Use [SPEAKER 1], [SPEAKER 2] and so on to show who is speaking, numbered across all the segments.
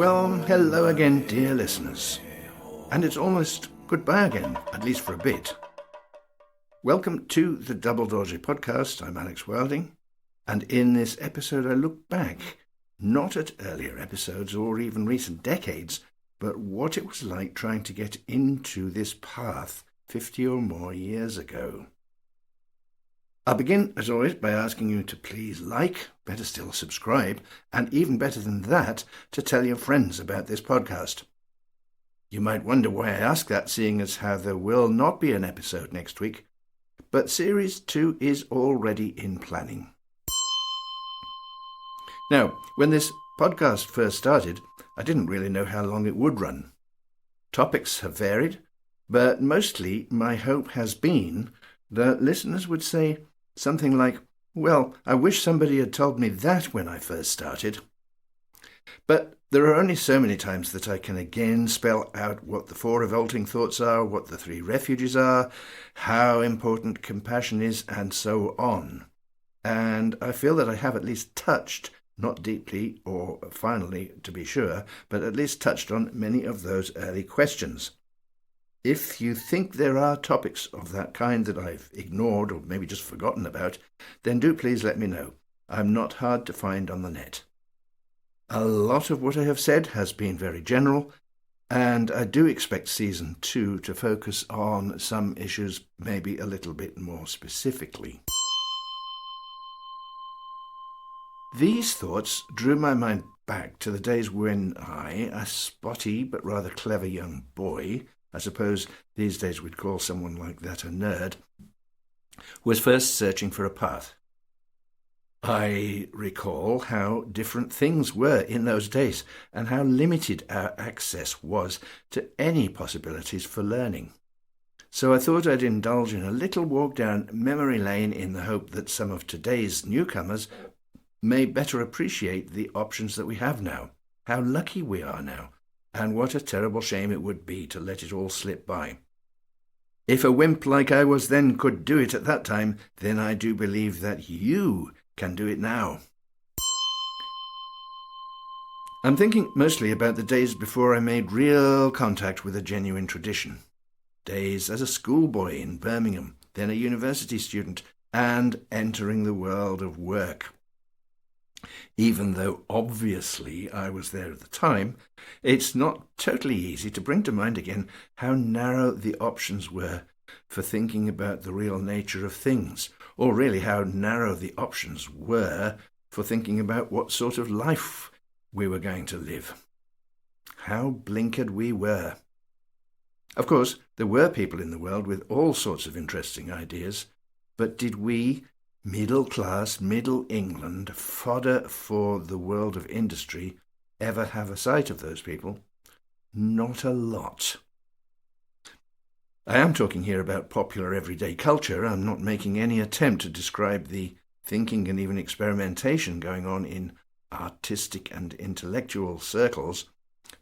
[SPEAKER 1] Well, hello again, dear listeners. And it's almost goodbye again, at least for a bit. Welcome to the Double Dorje podcast. I'm Alex Wilding, and in this episode I look back, not at earlier episodes or even recent decades, but what it was like trying to get into this path 50 or more years ago. I'll begin, as always, by asking you to please like, better still subscribe, and even better than that, to tell your friends about this podcast. You might wonder why I ask that, seeing as how there will not be an episode next week, but Series 2 is already in planning. Now, when this podcast first started, I didn't really know how long it would run. Topics have varied, but mostly my hope has been that listeners would say something like, well, I wish somebody had told me that when I first started. But there are only so many times that I can again spell out what the 4 revolting thoughts are, what the 3 refuges are, how important compassion is, and so on. And I feel that I have at least touched, not deeply or finally to be sure, but at least touched on many of those early questions. If you think there are topics of that kind that I've ignored or maybe just forgotten about, then do please let me know. I'm not hard to find on the net. A lot of what I have said has been very general, and I do expect Season 2 to focus on some issues maybe a little bit more specifically. These thoughts drew my mind back to the days when I, a spotty but rather clever young boy, I suppose these days we'd call someone like that a nerd, was first searching for a path. I recall how different things were in those days and how limited our access was to any possibilities for learning. So I thought I'd indulge in a little walk down memory lane in the hope that some of today's newcomers may better appreciate the options that we have now, how lucky we are now, and what a terrible shame it would be to let it all slip by. If a wimp like I was then could do it at that time, then I do believe that you can do it now. I'm thinking mostly about the days before I made real contact with a genuine tradition. Days as a schoolboy in Birmingham, then a university student, and entering the world of work. Even though obviously I was there at the time, it's not totally easy to bring to mind again how narrow the options were for thinking about the real nature of things, or really how narrow the options were for thinking about what sort of life we were going to live. How blinkered we were. Of course, there were people in the world with all sorts of interesting ideas, but did we, middle-class, Middle England, fodder for the world of industry, ever have a sight of those people? Not a lot. I am talking here about popular everyday culture. I'm not making any attempt to describe the thinking and even experimentation going on in artistic and intellectual circles,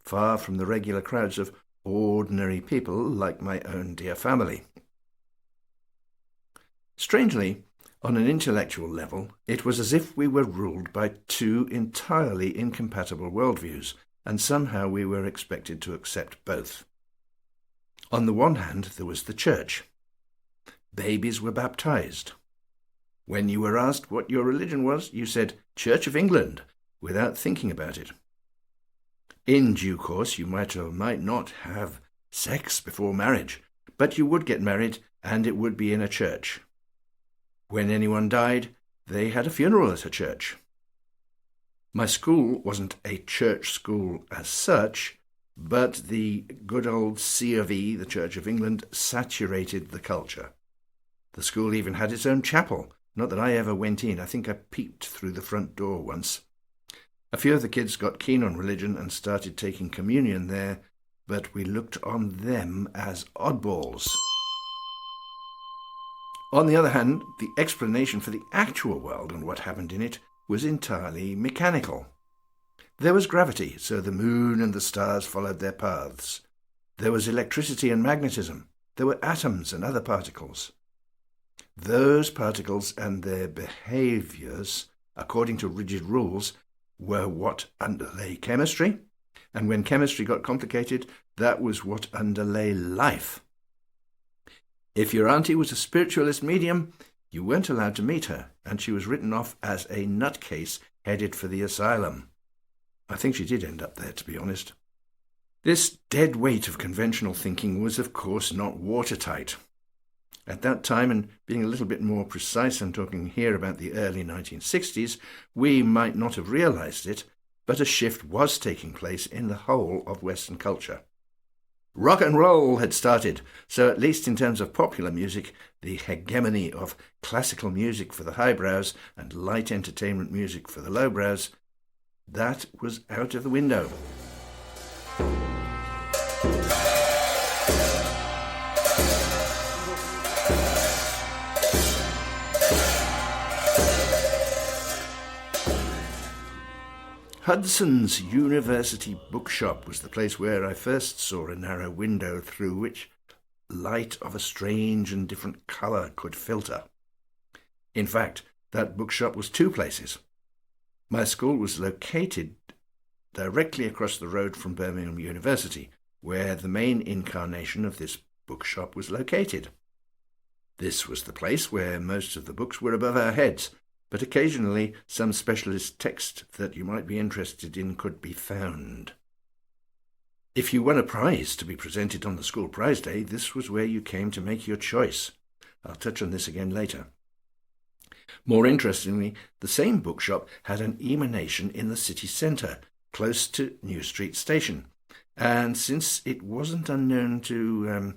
[SPEAKER 1] far from the regular crowds of ordinary people like my own dear family. Strangely, on an intellectual level, it was as if we were ruled by 2 entirely incompatible worldviews, and somehow we were expected to accept both. On the one hand, there was the church. Babies were baptized. When you were asked what your religion was, you said, Church of England, without thinking about it. In due course, you might or might not have sex before marriage, but you would get married, and it would be in a church. When anyone died, they had a funeral at a church. My school wasn't a church school as such, but the good old C of E, the Church of England, saturated the culture. The school even had its own chapel. Not that I ever went in. I think I peeped through the front door once. A few of the kids got keen on religion and started taking communion there, but we looked on them as oddballs. On the other hand, the explanation for the actual world and what happened in it was entirely mechanical. There was gravity, so the moon and the stars followed their paths. There was electricity and magnetism. There were atoms and other particles. Those particles and their behaviours, according to rigid rules, were what underlay chemistry, And when chemistry got complicated, that was what underlay life. If your auntie was a spiritualist medium, you weren't allowed to meet her, and she was written off as a nutcase headed for the asylum. I think she did end up there, to be honest. This dead weight of conventional thinking was, of course, not watertight. At that time, and being a little bit more precise, I'm talking here about the early 1960s, we might not have realised it, but a shift was taking place in the whole of Western culture. Rock and roll had started, so at least in terms of popular music, the hegemony of classical music for the highbrows and light entertainment music for the lowbrows, that was out of the window. Hudson's University Bookshop was the place where I first saw a narrow window through which light of a strange and different colour could filter. In fact, that bookshop was two places. My school was located directly across the road from Birmingham University, where the main incarnation of this bookshop was located. This was the place where most of the books were above our heads, but occasionally some specialist text that you might be interested in could be found. If you won a prize to be presented on the school prize day, this was where you came to make your choice. I'll touch on this again later. More interestingly, the same bookshop had an emanation in the city centre, close to New Street Station. And since it wasn't unknown to,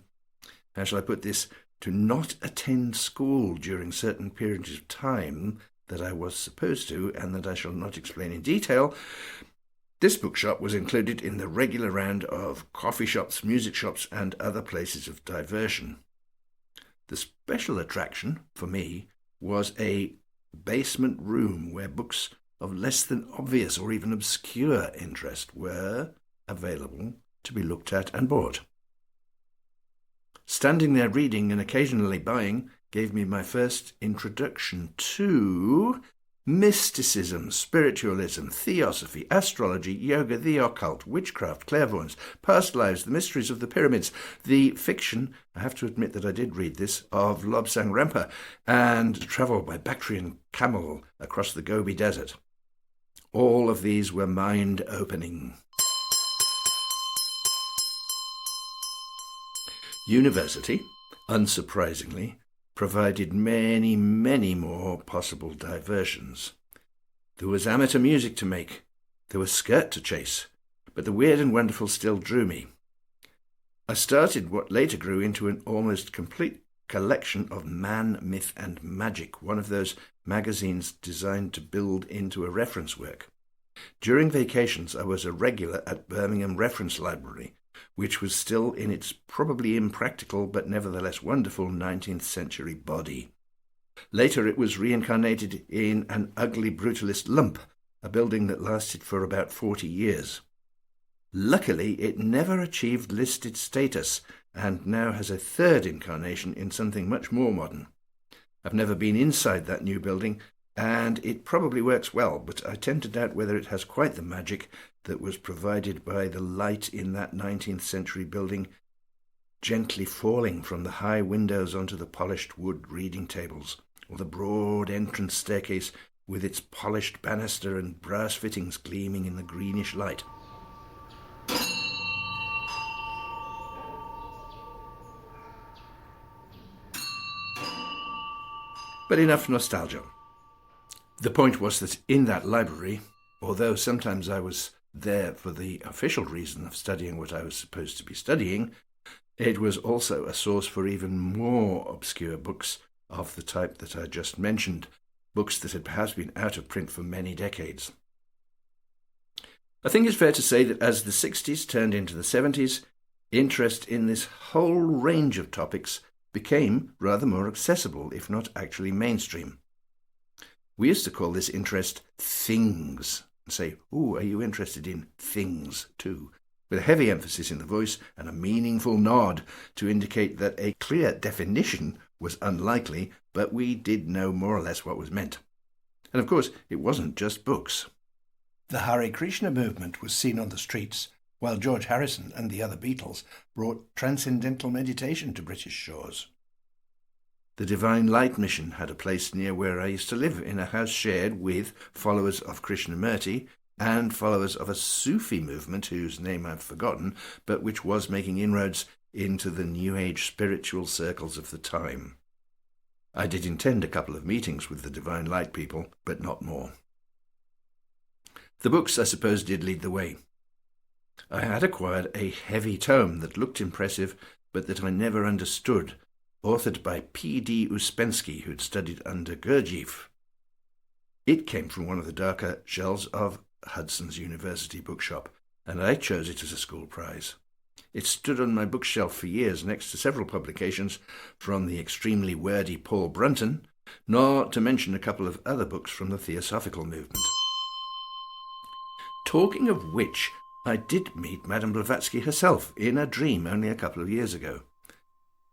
[SPEAKER 1] to not attend school during certain periods of time that I was supposed to, and that I shall not explain in detail, this bookshop was included in the regular round of coffee shops, music shops, and other places of diversion. The special attraction, for me, was a basement room where books of less than obvious or even obscure interest were available to be looked at and bought. Standing there reading and occasionally buying gave me my first introduction to mysticism, spiritualism, theosophy, astrology, yoga, the occult, witchcraft, clairvoyance, past lives, the mysteries of the pyramids, the fiction, I have to admit that I did read this, of Lobsang Rampa, and travel by Bactrian camel across the Gobi Desert. All of these were mind-opening. University, unsurprisingly, provided many, many more possible diversions. There was amateur music to make, there was skirt to chase, but the weird and wonderful still drew me. I started what later grew into an almost complete collection of Man, Myth and Magic, one of those magazines designed to build into a reference work. During vacations, I was a regular at Birmingham Reference Library, which was still in its probably impractical but nevertheless wonderful 19th century body. Later it was reincarnated in an ugly brutalist lump, a building that lasted for about 40 years. Luckily, it never achieved listed status and now has a third incarnation in something much more modern. I've never been inside that new building, and it probably works well, but I tend to doubt whether it has quite the magic that was provided by the light in that 19th century building gently falling from the high windows onto the polished wood reading tables, or the broad entrance staircase with its polished banister and brass fittings gleaming in the greenish light. But enough nostalgia. The point was that in that library, although sometimes I was there for the official reason of studying what I was supposed to be studying, it was also a source for even more obscure books of the type that I just mentioned, books that had perhaps been out of print for many decades. I think it's fair to say that as the 60s turned into the 70s, interest in this whole range of topics became rather more accessible, if not actually mainstream. We used to call this interest things, and say, "Ooh, are you interested in things too?" with a heavy emphasis in the voice and a meaningful nod to indicate that a clear definition was unlikely, but we did know more or less what was meant. And of course, it wasn't just books. The Hare Krishna movement was seen on the streets while George Harrison and the other Beatles brought transcendental meditation to British shores. The Divine Light Mission had a place near where I used to live, in a house shared with followers of Krishnamurti and followers of a Sufi movement whose name I've forgotten, but which was making inroads into the New Age spiritual circles of the time. I did attend a couple of meetings with the Divine Light people, but not more. The books, I suppose, did lead the way. I had acquired a heavy tome that looked impressive, but that I never understood, authored by P. Ouspensky, who'd studied under Gurdjieff. It came from one of the darker shelves of Hudson's University bookshop, and I chose it as a school prize. It stood on my bookshelf for years next to several publications from the extremely wordy Paul Brunton, not to mention a couple of other books from the Theosophical movement. Talking of which, I did meet Madame Blavatsky herself in a dream only a couple of years ago.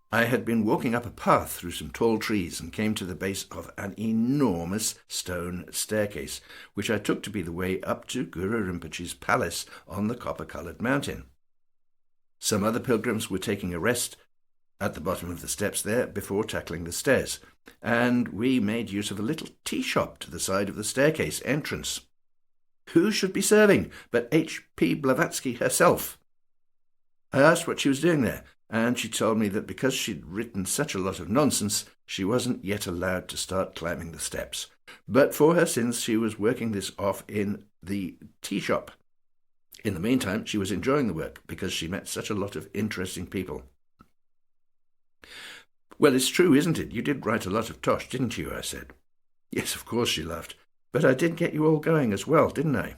[SPEAKER 1] I had been walking up a path through some tall trees and came to the base of an enormous stone staircase, which I took to be the way up to Guru Rinpoche's palace on the copper-coloured mountain. Some other pilgrims were taking a rest at the bottom of the steps there before tackling the stairs, and we made use of a little tea shop to the side of the staircase entrance. Who should be serving but P Blavatsky herself? I asked what she was doing there, and she told me that because she'd written such a lot of nonsense, she wasn't yet allowed to start climbing the steps. But for her sins, she was working this off in the tea shop. In the meantime, she was enjoying the work because she met such a lot of interesting people. "Well, it's true, isn't it? You did write a lot of tosh, didn't you?" I said. "Yes, of course," she laughed. "But I did get you all going as well, didn't I?"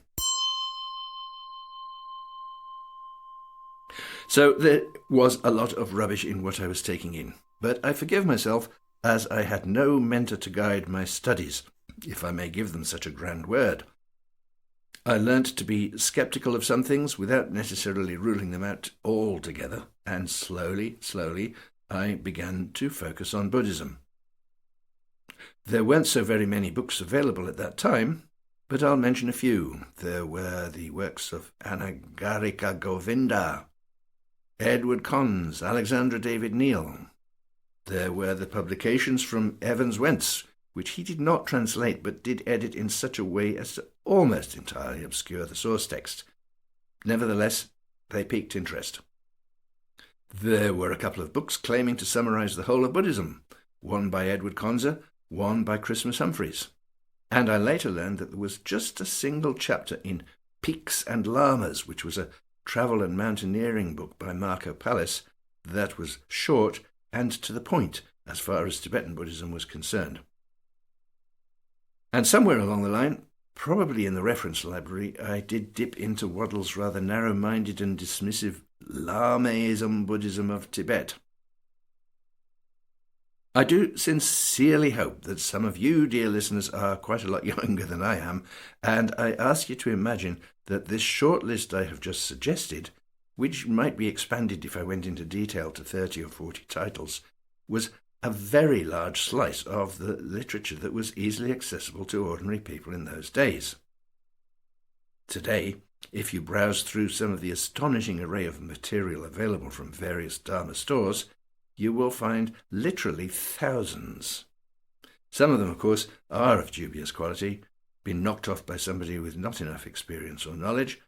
[SPEAKER 1] So there was a lot of rubbish in what I was taking in, but I forgive myself as I had no mentor to guide my studies, if I may give them such a grand word. I learnt to be sceptical of some things without necessarily ruling them out altogether, and slowly, I began to focus on Buddhism. There weren't so very many books available at that time, but I'll mention a few. There were the works of Anagarika Govinda, Edward Conze, Alexandra David-Neel. There were the publications from Evans-Wentz, which he did not translate but did edit in such a way as to almost entirely obscure the source text. Nevertheless, they piqued interest. There were a couple of books claiming to summarize the whole of Buddhism, one by Edward Conze, one by Humphreys. And I later learned that there was just a single chapter in Peaks and Lamas, which was a travel and mountaineering book by Pallis, that was short and to the point as far as Tibetan Buddhism was concerned. And somewhere along the line, probably in the reference library, I did dip into Waddel's rather narrow-minded and dismissive Lamaism Buddhism of Tibet. I do sincerely hope that some of you, dear listeners, are quite a lot younger than I am, and I ask you to imagine that this short list I have just suggested, which might be expanded if I went into detail to 30 or 40 titles, was a very large slice of the literature that was easily accessible to ordinary people in those days. Today, if you browse through some of the astonishing array of material available from various dharma stores, you will find literally thousands. Some of them, of course, are of dubious quality, been knocked off by somebody with not enough experience or knowledge,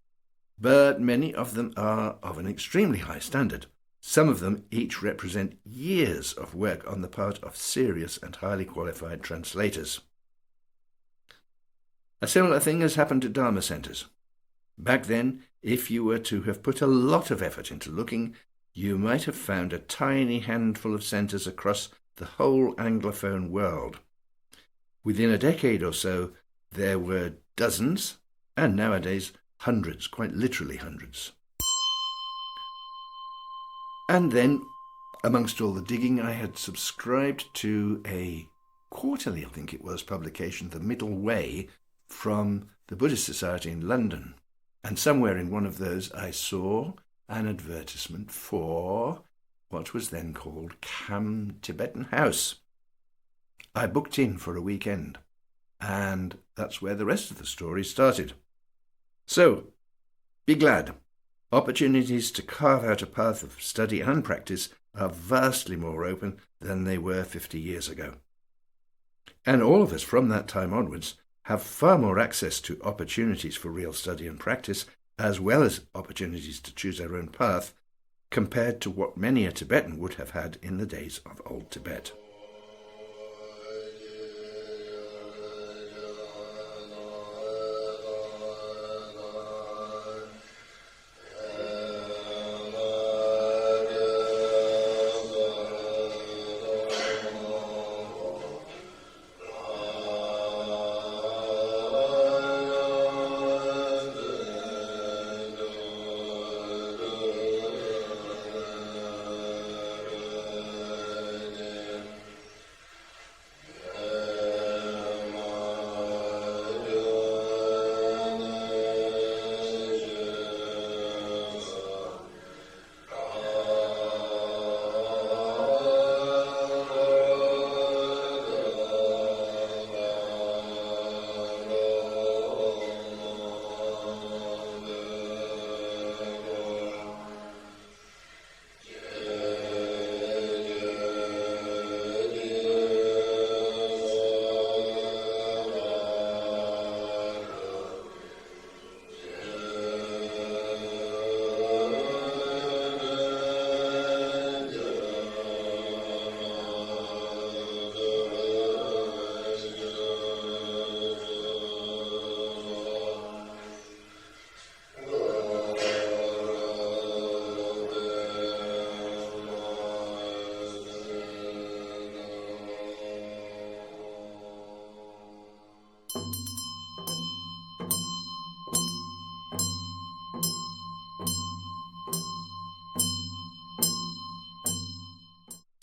[SPEAKER 1] but many of them are of an extremely high standard. Some of them each represent years of work on the part of serious and highly qualified translators. A similar thing has happened to Dharma centres. Back then, if you were to have put a lot of effort into looking, you might have found a tiny handful of centres across the whole Anglophone world. Within a decade or so, there were dozens, and nowadays hundreds, quite literally hundreds. And then, amongst all the digging, I had subscribed to a quarterly, I think it was, publication, The Middle Way, from the Buddhist Society in London. And somewhere in one of those I saw an advertisement for what was then called Cam Tibetan House. I booked in for a weekend, and that's where the rest of the story started. So, be glad. opportunities to carve out a path of study and practice are vastly more open than they were 50 years ago. And all of us from that time onwards have far more access to opportunities for real study and practice, as well as opportunities to choose our own path, compared to what many a Tibetan would have had in the days of old Tibet.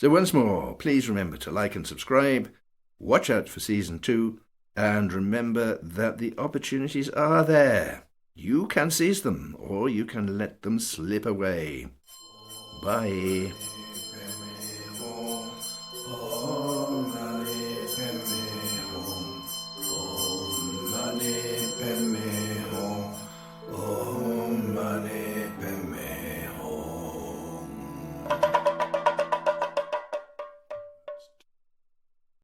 [SPEAKER 1] So once more, please remember to like and subscribe, watch out for Season 2, and remember that the opportunities are there. You can seize them, or you can let them slip away. Bye.